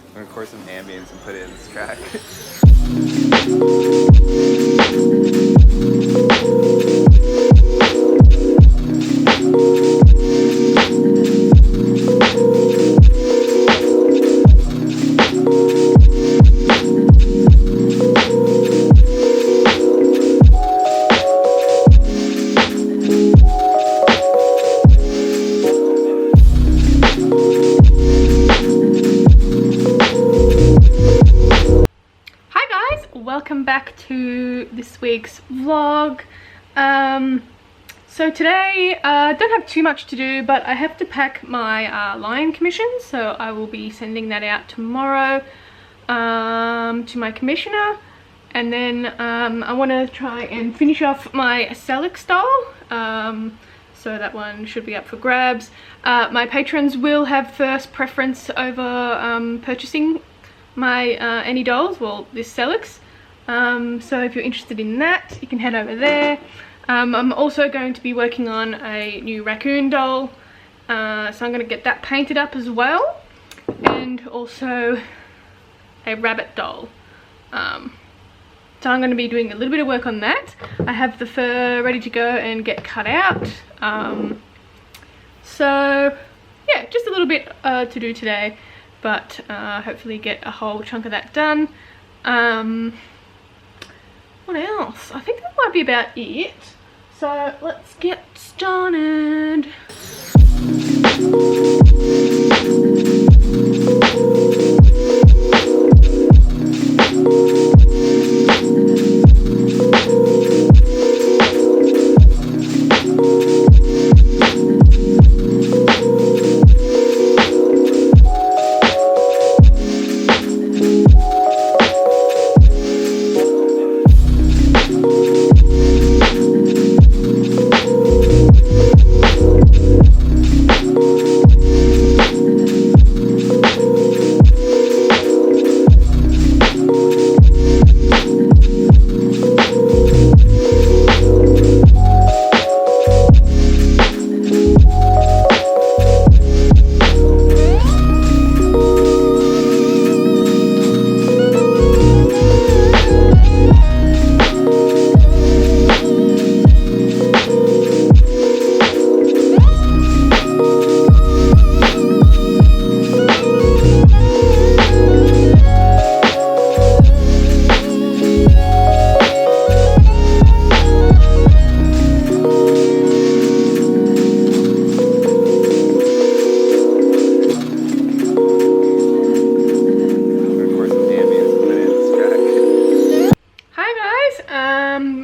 I'm gonna record some ambience and put it in this track. Welcome back to this week's vlog. So today I don't have too much to do, but I have to pack my line commission, so I will be sending that out tomorrow to my commissioner, and then I want to try and finish off my Celix doll, so that one should be up for grabs. My patrons will have first preference over purchasing my any dolls, well, this Celix. So if you're interested in that, you can head over there. I'm also going to be working on a new raccoon doll, so I'm going to get that painted up as well, and also a rabbit doll. So I'm going to be doing a little bit of work on that. I have the fur ready to go and get cut out. So yeah, just a little bit to do today, but hopefully get a whole chunk of that done. What else? I think that might be about it. So let's get started.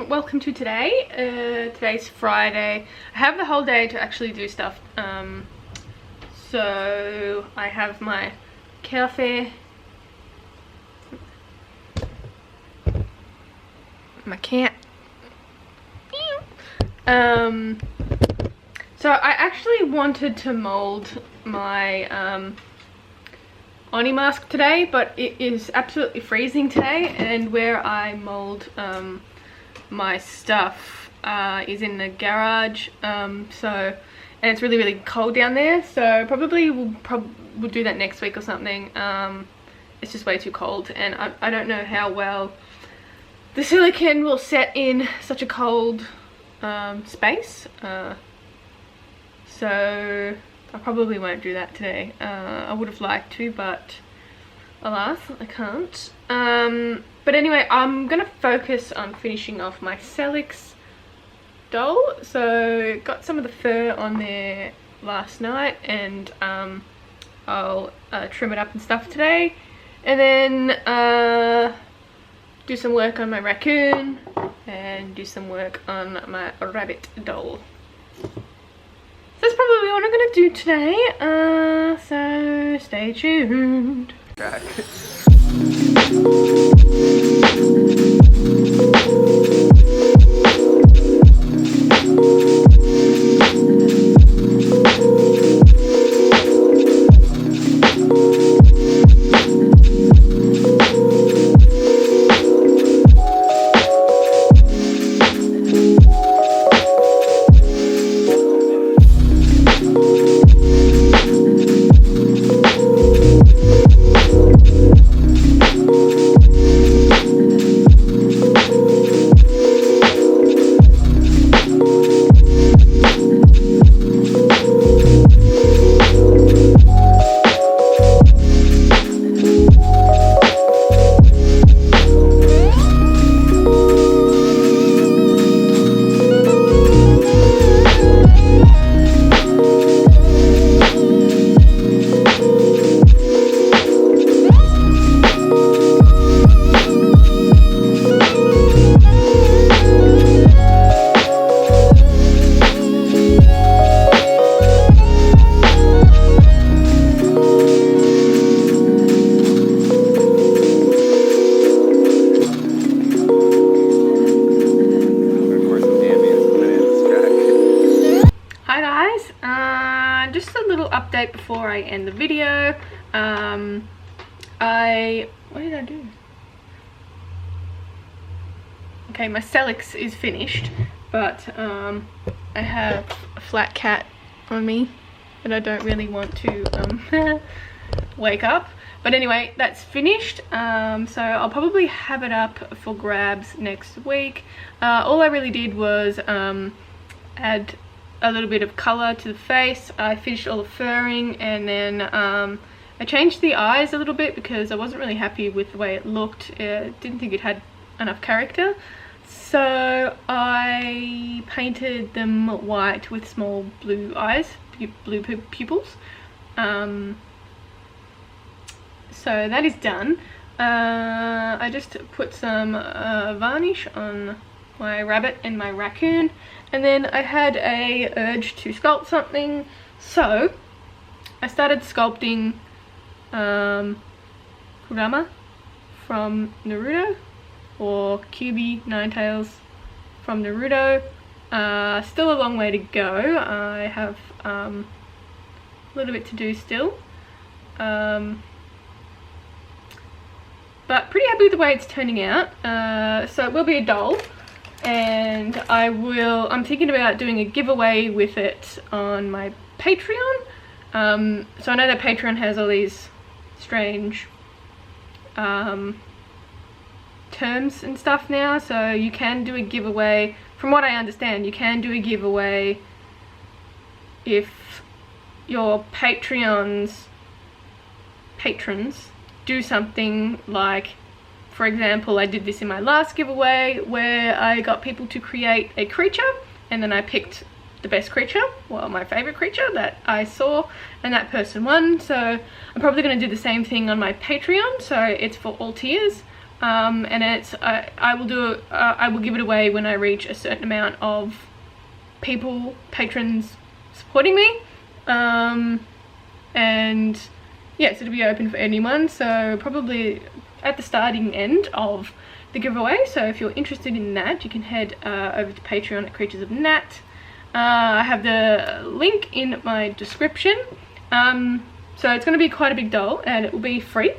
Welcome to today. Today's Friday. I have the whole day to actually do stuff. So I have my cafe, my cat. So I actually wanted to mold my Oni mask today, but it is absolutely freezing today, and where I mold my stuff is in the garage, and it's really cold down there, so probably we'll do that next week or something. It's just way too cold, and I don't know how well the silicone will set in such a cold space, so I probably won't do that today. I would have liked to, but alas, I can't. But anyway, I'm gonna focus on finishing off my Celix doll. So got some of the fur on there last night, and I'll trim it up and stuff today, and then do some work on my raccoon and do some work on my rabbit doll. So that's probably what I'm gonna do today, so stay tuned. update before I end the video. What did I do? Okay, my Celix is finished, but I have a flat cat on me that I don't really want to wake up. But anyway, that's finished. So I'll probably have it up for grabs next week. All I really did was add a little bit of colour to the face. I finished all the furring, and then I changed the eyes a little bit because I wasn't really happy with the way it looked. Didn't think it had enough character. So I painted them white with small blue eyes, blue pupils. So that is done. I just put some varnish on my rabbit and my raccoon, and then I had a urge to sculpt something, so I started sculpting Kurama from Naruto, or Kyuubi Ninetales from Naruto. Still a long way to go. I have a little bit to do still, but pretty happy with the way it's turning out. So it will be a doll, and I'm thinking about doing a giveaway with it on my Patreon. So I know that Patreon has all these strange terms and stuff now, so you can do a giveaway. From what I understand, you can do a giveaway if your patrons do something like, for example, I did this in my last giveaway where I got people to create a creature, and then I picked the best creature, well, my favorite creature that I saw, and that person won. So I'm probably going to do the same thing on my Patreon, so it's for all tiers. And it's I will give it away when I reach a certain amount of patrons supporting me, and yes, it'll be open for anyone, so probably at the starting end of the giveaway. So if you're interested in that, you can head over to Patreon at Creatures of Nat. I have the link in my description. So it's going to be quite a big doll, and it will be free.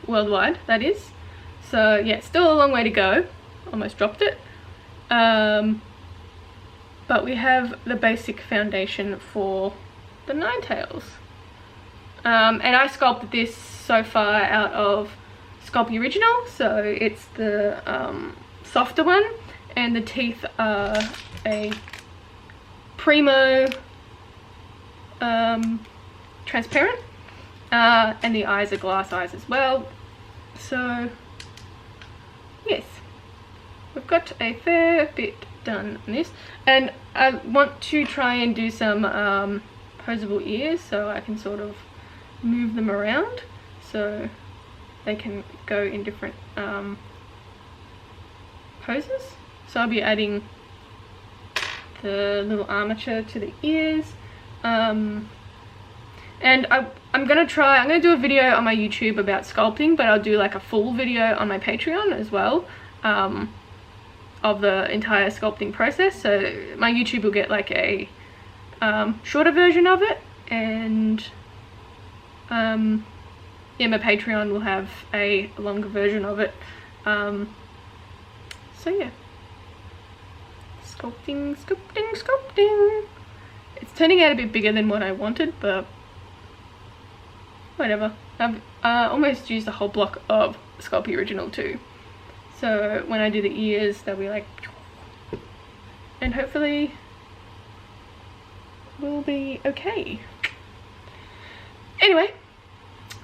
Worldwide, that is. So yeah, still a long way to go. Almost dropped it. But we have the basic foundation for the Ninetales. And I sculpted this so far out of Sculpting Original, so it's the softer one, and the teeth are a Primo transparent, and the eyes are glass eyes as well. So yes, we've got a fair bit done on this, and I want to try and do some posable ears, so I can sort of move them around so they can go in different poses. So I'll be adding the little armature to the ears, and I'm gonna do a video on my YouTube about sculpting, but I'll do like a full video on my Patreon as well, of the entire sculpting process. So my YouTube will get like a shorter version of it, and yeah, my Patreon will have a longer version of it. So yeah, sculpting. It's turning out a bit bigger than what I wanted, but whatever. I've almost used a whole block of Sculpting Original too, so when I do the ears, they'll be like, and hopefully will be okay. Anyway,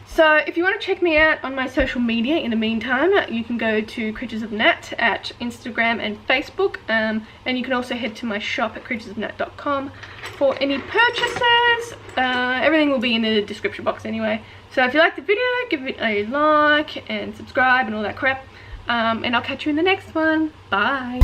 so if you want to check me out on my social media in the meantime, you can go to Creatures of Nat at Instagram and Facebook, and you can also head to my shop at creaturesofnat.com for any purchases. Everything will be in the description box anyway. So if you like the video, give it a like and subscribe and all that crap, and I'll catch you in the next one. Bye.